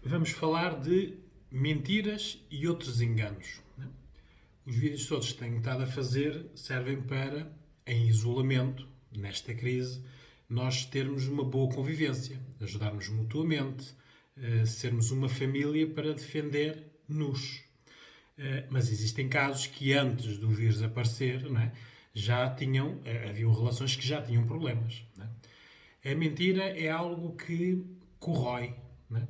Vamos falar de mentiras e outros enganos, né? Os vídeos todos que tenho estado a fazer servem para, em isolamento, nesta crise, nós termos uma boa convivência, ajudarmos mutuamente, sermos uma família para defender-nos. Mas existem casos que antes do vírus aparecer, não é, haviam relações que já tinham problemas. Não é? A mentira é algo que corrói. Não é?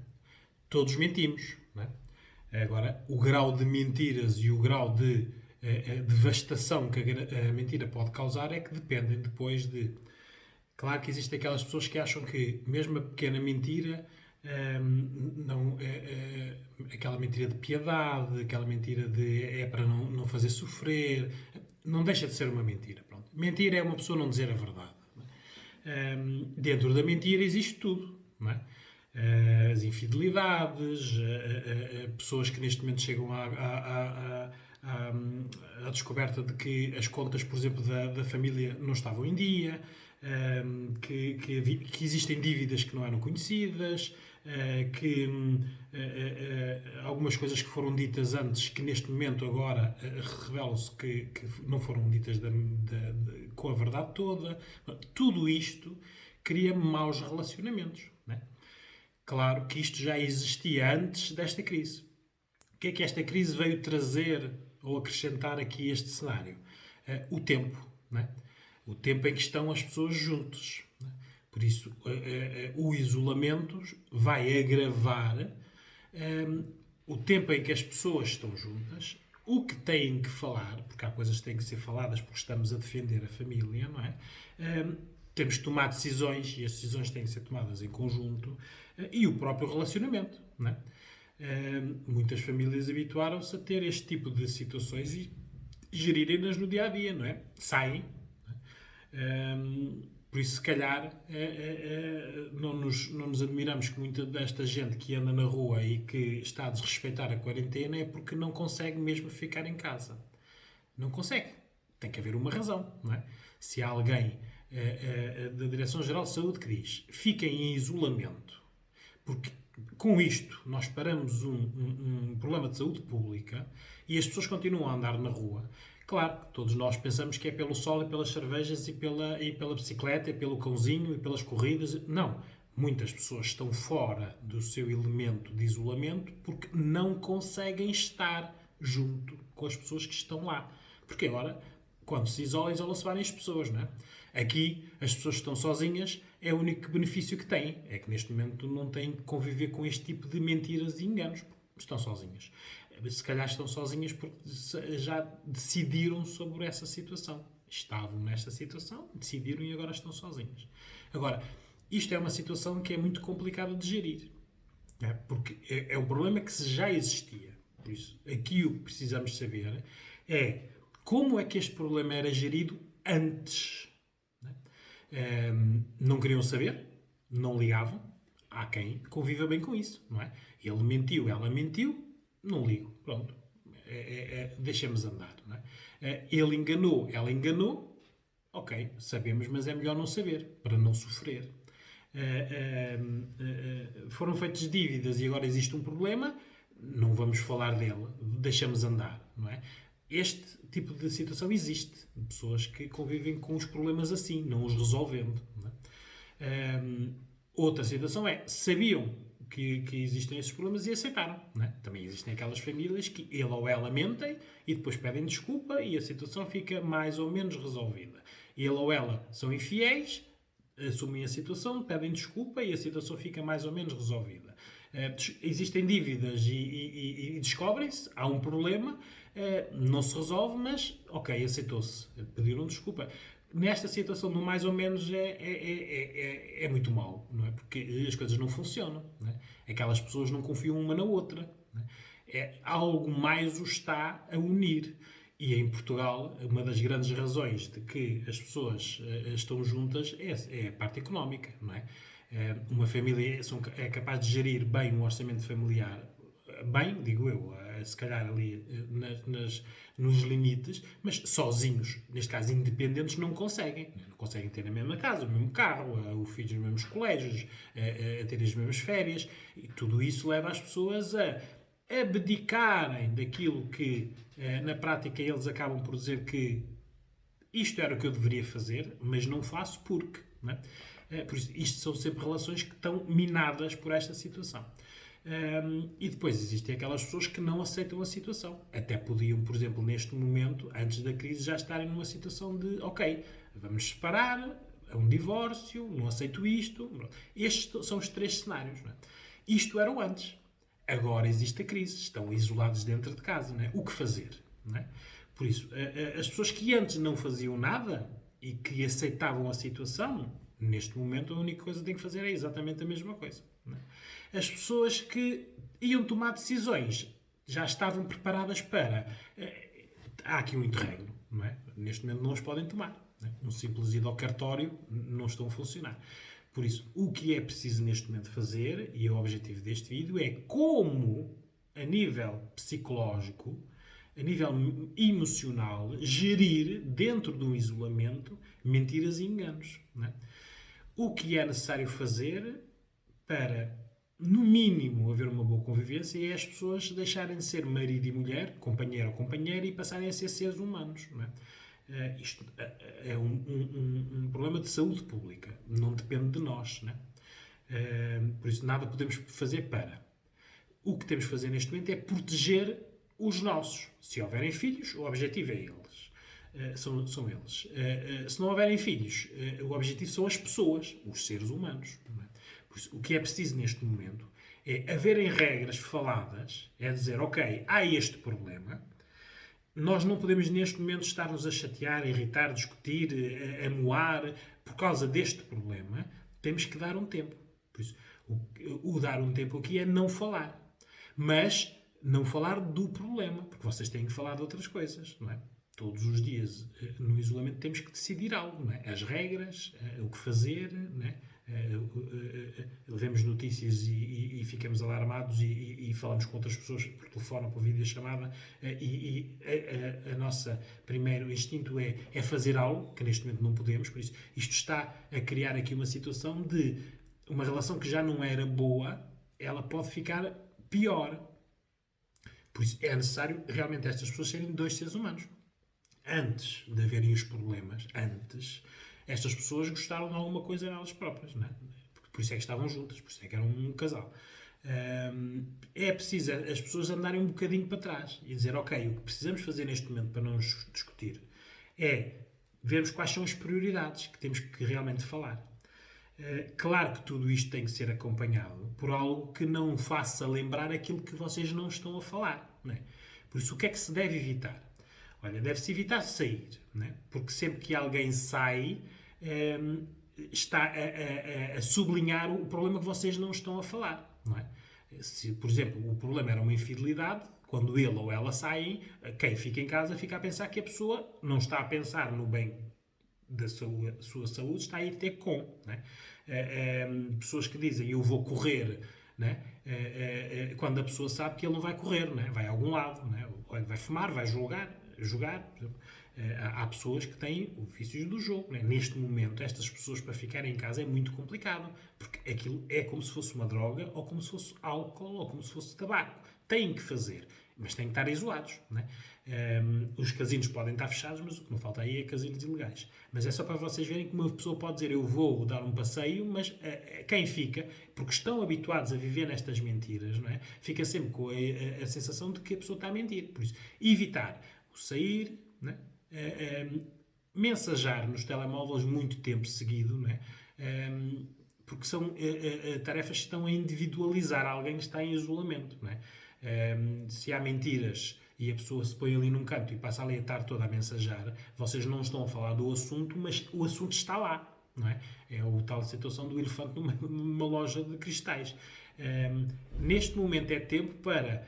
Todos mentimos. Não é? Agora, o grau de mentiras e o grau de devastação que a mentira pode causar é que dependem depois de. Claro que existem aquelas pessoas que acham que, mesmo a pequena mentira, não, aquela mentira de piedade, aquela mentira de é para não fazer sofrer, não deixa de ser uma mentira. Pronto. Mentira é uma pessoa não dizer a verdade. Dentro da mentira existe tudo. Não é? As infidelidades, pessoas que neste momento chegam à descoberta de que as contas, por exemplo, da família não estavam em dia, que existem dívidas que não eram conhecidas, que algumas coisas que foram ditas antes, que neste momento agora revelam-se que não foram ditas com a verdade toda. Tudo isto cria maus relacionamentos. Não é? Claro que isto já existia antes desta crise. O que é que esta crise veio trazer ou acrescentar aqui a este cenário? O tempo. Não é? O tempo em que estão as pessoas juntas. Não é? Por isso, o isolamento vai agravar o tempo em que as pessoas estão juntas, o que têm que falar, porque há coisas que têm que ser faladas porque estamos a defender a família, não é? Temos que tomar decisões e as decisões têm que ser tomadas em conjunto e o próprio relacionamento, não é? Muitas famílias habituaram-se a ter este tipo de situações e gerirem-nas no dia a dia, não é? Saem. Não é? Por isso, se calhar, não nos admiramos que muita desta gente que anda na rua e que está a desrespeitar a quarentena é porque não consegue mesmo ficar em casa. Não consegue. Tem que haver uma razão, não é? Se há alguém da Direção-Geral de Saúde que diz fiquem em isolamento, porque com isto nós paramos um problema de saúde pública e as pessoas continuam a andar na rua. Claro, todos nós pensamos que é pelo sol e pelas cervejas e pela bicicleta e pelo cãozinho e pelas corridas. Não. Muitas pessoas estão fora do seu elemento de isolamento porque não conseguem estar junto com as pessoas que estão lá. Porque agora, quando se isola, isola-se várias pessoas, não é? Aqui, as pessoas que estão sozinhas, é o único benefício que têm. É que neste momento não têm que conviver com este tipo de mentiras e enganos. Estão sozinhas. Se calhar estão sozinhas porque já decidiram sobre essa situação. Estavam nesta situação, decidiram e agora estão sozinhas. Agora, isto é uma situação que é muito complicada de gerir. É? Porque é um problema que já existia. Por isso, aqui o que precisamos saber é como é que este problema era gerido antes. Não queriam saber, não ligavam. Há quem conviva bem com isso, não é? Ele mentiu, ela mentiu, não ligo, pronto. Deixemos andar, não é? Ele enganou, ela enganou, ok, sabemos, mas é melhor não saber, para não sofrer. Foram feitas dívidas e agora existe um problema, não vamos falar dele, deixamos andar, não é? Este tipo de situação existe, de pessoas que convivem com os problemas assim, não os resolvendo. Não é? Outra situação é, sabiam que existem esses problemas e aceitaram. Não é? Também existem aquelas famílias que ele ou ela mentem e depois pedem desculpa e a situação fica mais ou menos resolvida. Ele ou ela são infiéis, assumem a situação, pedem desculpa e a situação fica mais ou menos resolvida. Existem dívidas e descobrem-se, há um problema, não se resolve, mas ok, aceitou-se, pediram desculpa. Nesta situação do mais ou menos é muito mau, não é? Porque as coisas não funcionam, não é? Aquelas pessoas não confiam uma na outra, não é? Algo mais os está a unir. E em Portugal, uma das grandes razões de que as pessoas estão juntas é a parte económica, não é? Uma família é capaz de gerir bem um orçamento familiar bem, digo eu, se calhar ali nos limites, mas sozinhos, neste caso independentes, não conseguem. Não conseguem ter a mesma casa, o mesmo carro, o filho nos mesmos colégios, a ter as mesmas férias. E tudo isso leva as pessoas a abdicarem daquilo que, na prática, eles acabam por dizer que isto era o que eu deveria fazer, mas não faço porque. Não é? Por isso, isto são sempre relações que estão minadas por esta situação. E depois existem aquelas pessoas que não aceitam a situação. Até podiam, por exemplo, neste momento, antes da crise, já estarem numa situação de ok, vamos separar, é um divórcio, não aceito isto. Estes são os 3 cenários. Não é? Isto era o antes. Agora existe a crise, estão isolados dentro de casa. Não é? O que fazer? Não é? Por isso, as pessoas que antes não faziam nada e que aceitavam a situação, neste momento a única coisa que têm que fazer é exatamente a mesma coisa. Não é? As pessoas que iam tomar decisões já estavam preparadas para. Há aqui um interregno, não é? Neste momento não as podem tomar. Não é? Um simples ida ao cartório não estão a funcionar. Por isso, o que é preciso neste momento fazer, e é o objetivo deste vídeo, é como, a nível psicológico, a nível emocional, gerir, dentro de um isolamento, mentiras e enganos. Não é? O que é necessário fazer para, no mínimo, haver uma boa convivência é as pessoas deixarem de ser marido e mulher, companheiro ou companheira, e passarem a ser seres humanos. Não é? Isto é um problema de saúde pública. Não depende de nós. Não é? Por isso, nada podemos fazer para. O que temos que fazer neste momento é proteger os nossos. Se houverem filhos, o objetivo é eles. São eles. Se não houverem filhos, o objetivo são as pessoas, os seres humanos. Não é? Por isso, o que é preciso neste momento é haverem regras faladas, é dizer, ok, há este problema, nós não podemos neste momento estar-nos a chatear, a irritar, a discutir, a moar por causa deste problema, temos que dar um tempo. Por isso, o dar um tempo aqui é não falar. Mas não falar do problema, porque vocês têm que falar de outras coisas, não é? Todos os dias, no isolamento, temos que decidir algo, não é? As regras, o que fazer, não é? Vemos notícias e ficamos alarmados e falamos com outras pessoas por telefone ou por videochamada e a nossa primeiro instinto é fazer algo, que neste momento não podemos, por isso isto está a criar aqui uma situação de uma relação que já não era boa, ela pode ficar pior. Por isso é necessário realmente estas pessoas serem 2 seres humanos. Antes de haverem os problemas, estas pessoas gostaram de alguma coisa nelas próprias, não é? Por isso é que estavam juntas, por isso é que eram um casal. É preciso as pessoas andarem um bocadinho para trás e dizer, ok, o que precisamos fazer neste momento para não nos discutir é vermos quais são as prioridades que temos que realmente falar. Claro que tudo isto tem que ser acompanhado por algo que não faça lembrar aquilo que vocês não estão a falar. Não é? Por isso, o que é que se deve evitar? Olha, deve-se evitar sair, não é? Porque sempre que alguém sai, está a sublinhar o problema que vocês não estão a falar. Não é? Se, por exemplo, o problema era uma infidelidade, quando ele ou ela saem, quem fica em casa fica a pensar que a pessoa não está a pensar no bem da sua saúde, está a ir ter com. Não é? Pessoas que dizem eu vou correr, não é? Quando a pessoa sabe que ele não vai correr, não é? Vai a algum lado, não é? Olha, vai fumar, vai jogar. Há pessoas que têm o vício do jogo. Né? Neste momento, estas pessoas para ficarem em casa é muito complicado, porque aquilo é como se fosse uma droga, ou como se fosse álcool, ou como se fosse tabaco. Têm que fazer, mas têm que estar isolados. Né? Os casinos podem estar fechados, mas o que não falta aí é casinos ilegais. Mas é só para vocês verem que uma pessoa pode dizer eu vou dar um passeio, mas quem fica, porque estão habituados a viver nestas mentiras, não é? Fica sempre com a sensação de que a pessoa está a mentir. Por isso, evitar o sair, né? Mensajar nos telemóveis muito tempo seguido, né? Porque são tarefas que estão a individualizar alguém que está em isolamento. Né? Se há mentiras e a pessoa se põe ali num canto e passa ali a tarde toda a mensajar, vocês não estão a falar do assunto, mas o assunto está lá. Não é? É a tal situação do elefante numa loja de cristais. Neste momento é tempo para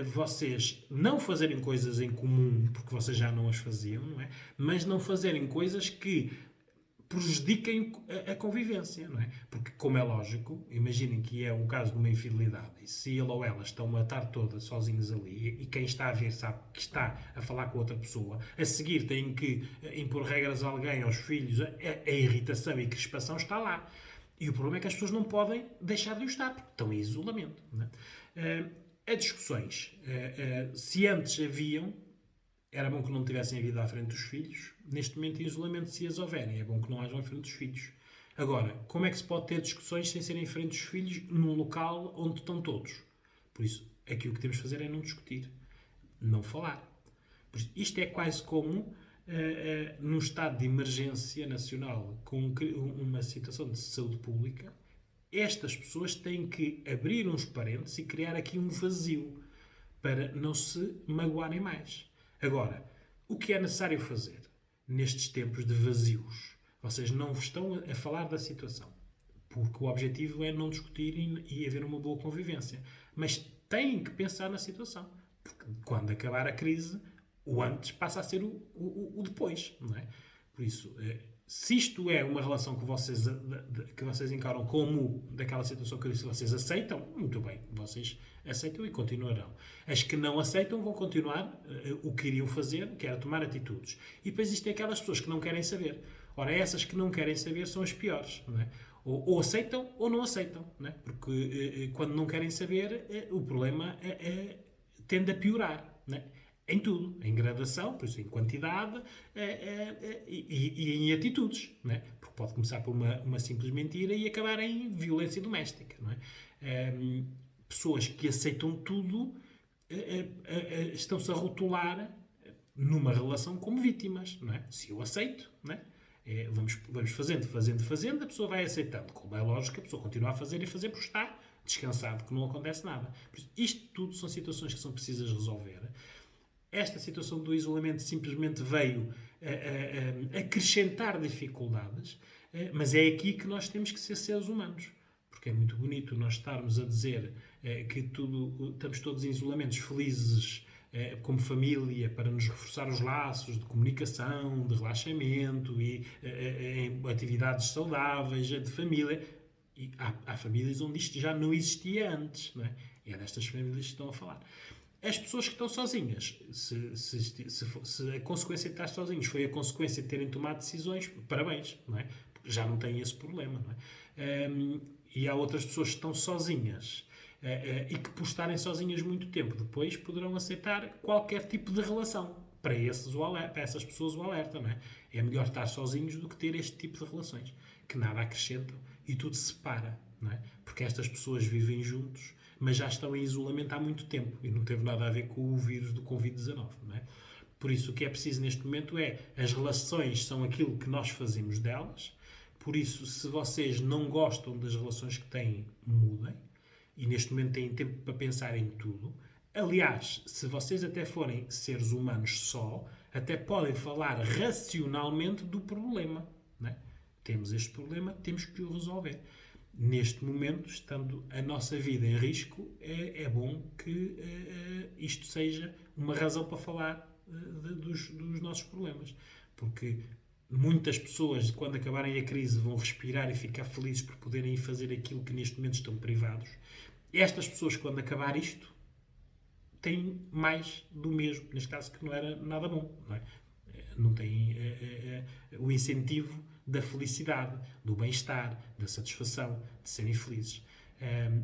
vocês não fazerem coisas em comum, porque vocês já não as faziam, não é? Mas não fazerem coisas que prejudiquem a convivência, não é? Porque, como é lógico, imaginem que é o caso de uma infidelidade, e se ele ou ela estão a estar toda sozinhos ali, e quem está a ver sabe que está a falar com outra pessoa, a seguir têm que impor regras a alguém, aos filhos, a irritação e a crispação está lá. E o problema é que as pessoas não podem deixar de o estar, porque estão em isolamento. Não é? As discussões, se antes haviam, era bom que não tivessem havido à frente dos filhos. Neste momento, em isolamento, se as houverem, é bom que não hajam à frente dos filhos. Agora, como é que se pode ter discussões sem serem em frente dos filhos num local onde estão todos? Por isso, aqui o que temos de fazer é não discutir, não falar. Por isso, isto é quase como num estado de emergência nacional, com uma situação de saúde pública, estas pessoas têm que abrir uns parênteses e criar aqui um vazio para não se magoarem mais. Agora, o que é necessário fazer nestes tempos de vazios? Vocês não estão a falar da situação, porque o objetivo é não discutir e haver uma boa convivência. Mas têm que pensar na situação, porque quando acabar a crise, o antes passa a ser o depois, não é? Por isso, se isto é uma relação que vocês encaram como daquela situação que eu disse, vocês aceitam, muito bem, vocês aceitam e continuarão. As que não aceitam vão continuar o que iriam fazer, que era tomar atitudes. E depois existem aquelas pessoas que não querem saber. Ora, essas que não querem saber são as piores, não é? Ou aceitam ou não aceitam, não é? Porque quando não querem saber, o problema tende a piorar, não é? Em tudo, em gradação, por isso em quantidade e em atitudes, não é? Porque pode começar por uma simples mentira e acabar em violência doméstica, não é? Pessoas que aceitam tudo estão-se a rotular numa relação como vítimas, não é? Se eu aceito, não é? Vamos fazendo, a pessoa vai aceitando. Como é lógico, a pessoa continua a fazer por estar descansado, que não acontece nada. Por isso, isto tudo são situações que são precisas resolver. Esta situação do isolamento simplesmente veio acrescentar dificuldades, mas é aqui que nós temos que ser seres humanos. Porque é muito bonito nós estarmos a dizer que estamos todos em isolamentos felizes como família para nos reforçar os laços de comunicação, de relaxamento e em atividades saudáveis de família. E há famílias onde isto já não existia antes, não é? É destas famílias que estão a falar. As pessoas que estão sozinhas, se a consequência de estar sozinhos foi a consequência de terem tomado decisões, parabéns, não é? Porque já não têm esse problema, não é? E há outras pessoas que estão sozinhas e que, por estarem sozinhas muito tempo, depois poderão aceitar qualquer tipo de relação. Para essas pessoas o alerta, não é? É melhor estar sozinhos do que ter este tipo de relações, que nada acrescentam e tudo se separa, não é? Porque estas pessoas vivem juntos, mas já estão em isolamento há muito tempo e não teve nada a ver com o vírus do Covid-19, não é? Por isso, o que é preciso neste momento é as relações são aquilo que nós fazemos delas. Por isso, se vocês não gostam das relações que têm, mudem. E neste momento têm tempo para pensar em tudo. Aliás, se vocês até forem seres humanos só, até podem falar racionalmente do problema, não é? Temos este problema, temos que o resolver. Neste momento, estando a nossa vida em risco, é bom que isto seja uma razão para falar dos nossos problemas. Porque muitas pessoas, quando acabarem a crise, vão respirar e ficar felizes por poderem fazer aquilo que neste momento estão privados. Estas pessoas, quando acabar isto, têm mais do mesmo. Neste caso, que não era nada bom. Não é? Não têm o incentivo da felicidade, do bem-estar, da satisfação, de serem felizes.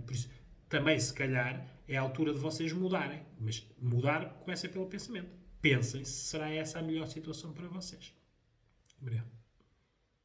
Por isso, também, se calhar, é a altura de vocês mudarem. Mas mudar começa pelo pensamento. Pensem se será essa a melhor situação para vocês. Obrigado.